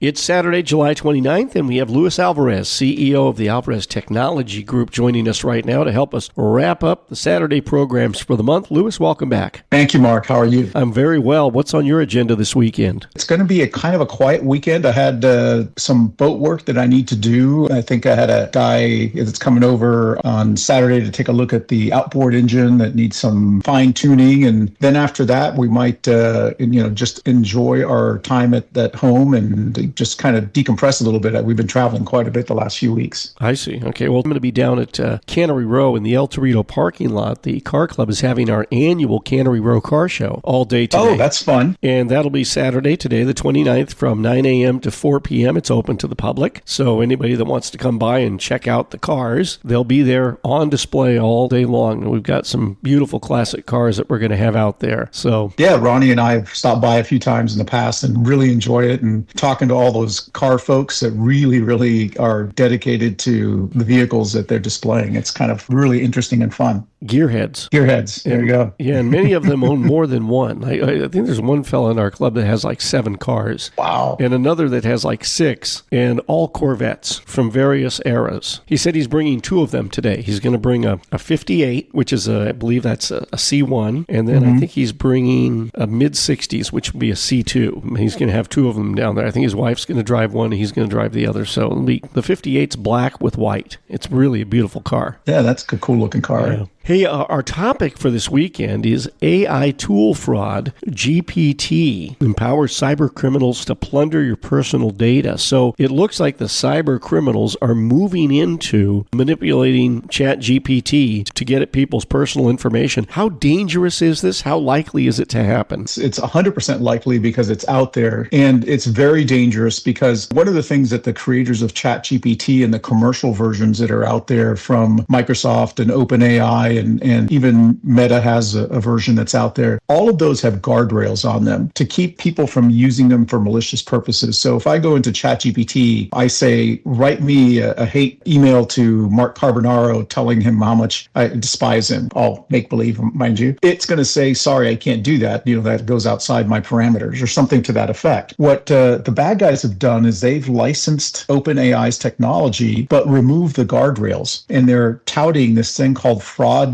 It's Saturday, July 29th, and we have Luis Alvarez, CEO of the Alvarez Technology Group, joining us right now to help us wrap up the Saturday programs for the month. Luis, welcome back. Thank you, Mark. How are you? I'm very well. What's on your agenda this weekend? It's going to be a kind of a quiet weekend. I had some boat work that I need to do. I think I had a guy that's coming over on Saturday to take a look at the outboard engine that needs some fine tuning. And then after that, we might, just enjoy our time at home and just kind of decompress a little bit. We've been traveling quite a bit the last few weeks. I see. Okay. Well, I'm going to be down at Cannery Row in the El Torito parking lot. The car club is having our annual Cannery Row car show all day today. Oh, that's fun. And that'll be Saturday, today, the 29th, from 9 a.m. to 4 p.m. It's open to the public. So anybody that wants to come by and check out the cars, they'll be there on display all day long. And we've got some beautiful classic cars that we're going to have out there. So yeah, Ronnie and I have stopped by a few times in the past and really enjoy it, and talking to all those car folks that really, really are dedicated to the vehicles that they're displaying. It's kind of really interesting and fun. Gearheads. There you go. Yeah, and many of them own more than one. I think there's one fella in our club that has like 7 cars. Wow. And another that has like 6, and all Corvettes from various eras. He said he's bringing 2 of them today. He's going to bring a 58, which is, I believe that's a C1, and then I think he's bringing a mid-60s, which would be a C2. He's going to have 2 of them down there. I think his wife's going to drive one, and he's going to drive the other. So the 58's black with white. It's really a beautiful car. Yeah, that's a cool-looking car. Yeah. Hey, our topic for this weekend is AI tool fraud. GPT empowers cyber criminals to plunder your personal data. So it looks like the cyber criminals are moving into manipulating ChatGPT to get at people's personal information. How dangerous is this? How likely is it to happen? It's 100% likely because it's out there, and it's very dangerous because one of the things that the creators of ChatGPT and the commercial versions that are out there from Microsoft and OpenAI and even Meta has a version that's out there. All of those have guardrails on them to keep people from using them for malicious purposes. So if I go into ChatGPT, I say, write me a hate email to Mark Carbonaro telling him how much I despise him. All make believe, mind you. It's going to say, sorry, I can't do that. That goes outside my parameters or something to that effect. What the bad guys have done is they've licensed OpenAI's technology, but removed the guardrails. And they're touting this thing called FraudGPT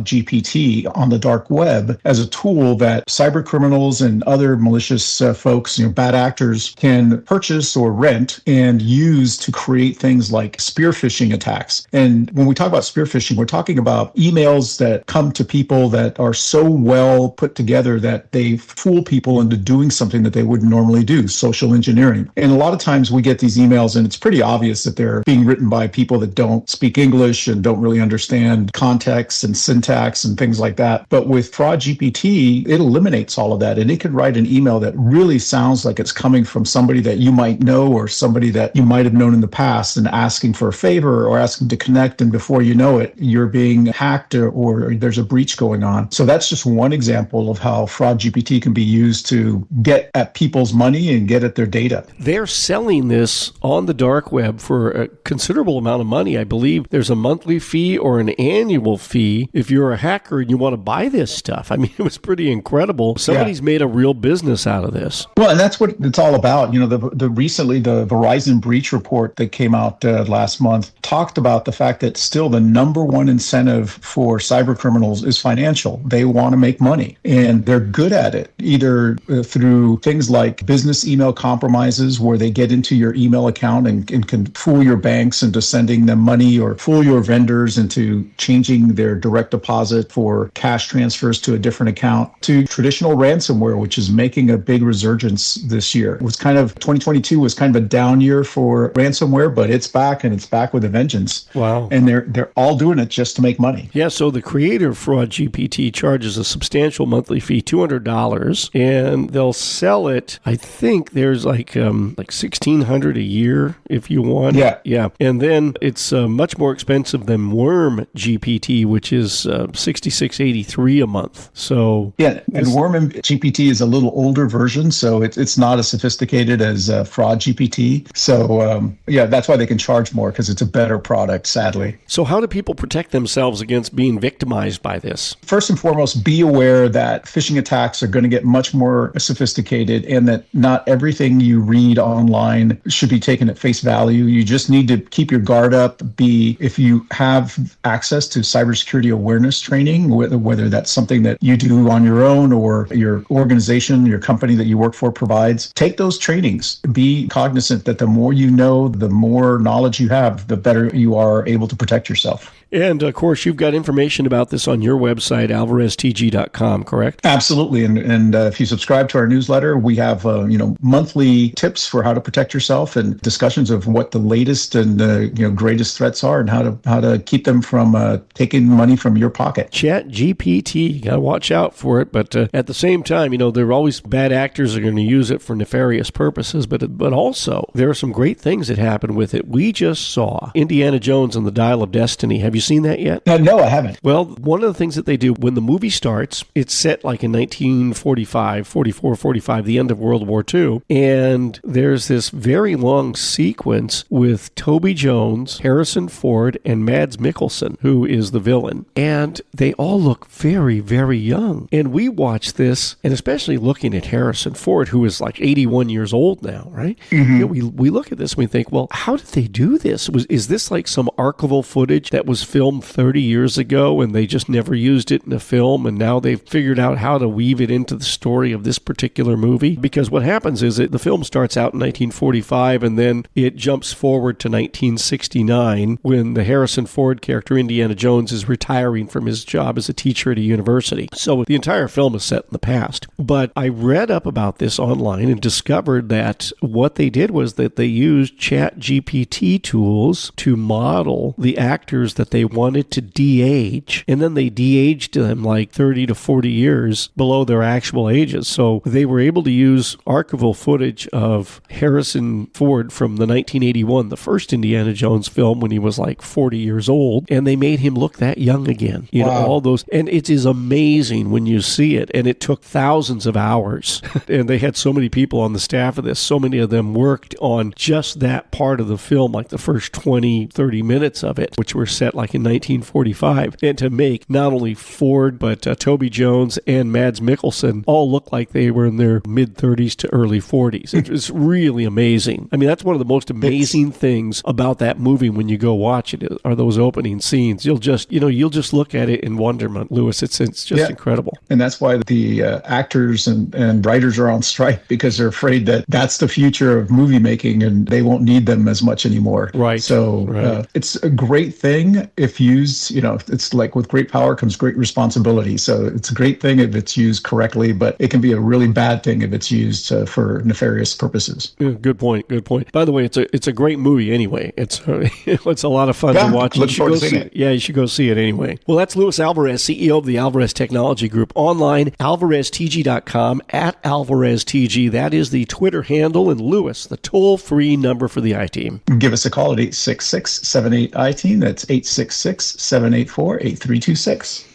on the dark web as a tool that cyber criminals and other malicious folks, bad actors, can purchase or rent and use to create things like spear phishing attacks. And when we talk about spear phishing, we're talking about emails that come to people that are so well put together that they fool people into doing something that they wouldn't normally do, social engineering. And a lot of times we get these emails and it's pretty obvious that they're being written by people that don't speak English and don't really understand context and syntax and things like that. But with FraudGPT, it eliminates all of that. And it can write an email that really sounds like it's coming from somebody that you might know or somebody that you might have known in the past and asking for a favor or asking to connect. And before you know it, you're being hacked or there's a breach going on. So that's just one example of how FraudGPT can be used to get at people's money and get at their data. They're selling this on the dark web for a considerable amount of money. I believe there's a monthly fee or an annual fee if you're a hacker and you want to buy this stuff. I mean, it was pretty incredible. Somebody's made a real business out of this. Well, and that's what it's all about. Recently the Verizon breach report that came out last month talked about the fact that still the number one incentive for cyber criminals is financial. They want to make money, and they're good at it, either through things like business email compromises where they get into your email account and can fool your banks into sending them money, or fool your vendors into changing their direct deposit for cash transfers to a different account, to traditional ransomware, which is making a big resurgence this year. 2022 was kind of a down year for ransomware, but it's back, and it's back with a vengeance. Wow. And they're all doing it just to make money. Yeah, so the creator of FraudGPT charges a substantial monthly fee, $200, and they'll sell it. I think there's like $1,600 a year if you want. Yeah. And then it's much more expensive than Worm GPT, which is $66.83 a month. So yeah, and Worm GPT is a little older version, so it's not as sophisticated as FraudGPT. So yeah, that's why they can charge more, because it's a better product, sadly. So how do people protect themselves against being victimized by this? First and foremost, be aware that phishing attacks are going to get much more sophisticated, and that not everything you read online should be taken at face value. You just need to keep your guard up. If you have access to cybersecurity awareness training, whether that's something that you do on your own or your organization, your company that you work for provides, take those trainings. Be cognizant that the more you know, the more knowledge you have, the better you are able to protect yourself. And, of course, you've got information about this on your website, alvareztg.com, correct? Absolutely. And if you subscribe to our newsletter, we have monthly tips for how to protect yourself and discussions of what the latest and greatest threats are and how to keep them from taking money from your pocket. ChatGPT, you got to watch out for it. But at the same time, there are always bad actors that are going to use it for nefarious purposes. But also, there are some great things that happen with it. We just saw Indiana Jones and the Dial of Destiny. Have you seen that yet? No, I haven't. Well, one of the things that they do when the movie starts, it's set like in 1945, 44, 45, the end of World War II. And there's this very long sequence with Toby Jones, Harrison Ford, and Mads Mikkelsen, who is the villain. And they all look very, very young. And we watch this, and especially looking at Harrison Ford, who is like 81 years old now, right? Mm-hmm. We look at this and we think, well, how did they do this? Is this like some archival footage that was filmed 30 years ago and they just never used it in a film, and now they've figured out how to weave it into the story of this particular movie? Because what happens is that the film starts out in 1945 and then it jumps forward to 1969 when the Harrison Ford character Indiana Jones is retiring from his job as a teacher at a university. So the entire film is set in the past. But I read up about this online and discovered that what they did was that they used ChatGPT tools to model the actors that they wanted to de-age, and then they de-aged them like 30 to 40 years below their actual ages. So they were able to use archival footage of Harrison Ford from the 1981, the first Indiana Jones film, when he was like 40 years old, and they made him look that young again. Wow. All those, and it is amazing when you see it, and it took thousands of hours, and they had so many people on the staff of this. So many of them worked on just that part of the film, like the first 20, 30 minutes of it, which were set like in 1945, and to make not only Ford, but Toby Jones and Mads Mikkelsen all look like they were in their mid-30s to early 40s. It's really amazing. I mean, that's one of the most amazing things about that movie when you go watch it, are those opening scenes. You'll just look at it in wonderment, Louis. It's just incredible. And that's why the actors and writers are on strike, because they're afraid that that's the future of movie making and they won't need them as much anymore. Right. So it's a great thing if used, it's like with great power comes great responsibility. So it's a great thing if it's used correctly, but it can be a really bad thing if it's used for nefarious purposes. Yeah, good point. By the way, it's a great movie anyway. It's a lot of fun to watch. Look forward to seeing it. Yeah, you should go see it anyway. Well, that's Luis Alvarez, CEO of the Alvarez Technology Group. Online, alvareztg.com, @AlvarezTG. That is the Twitter handle. And Louis, the toll-free number for the I-Team. Give us a call at 866-78-I-TEAM. That's 866-784-8326.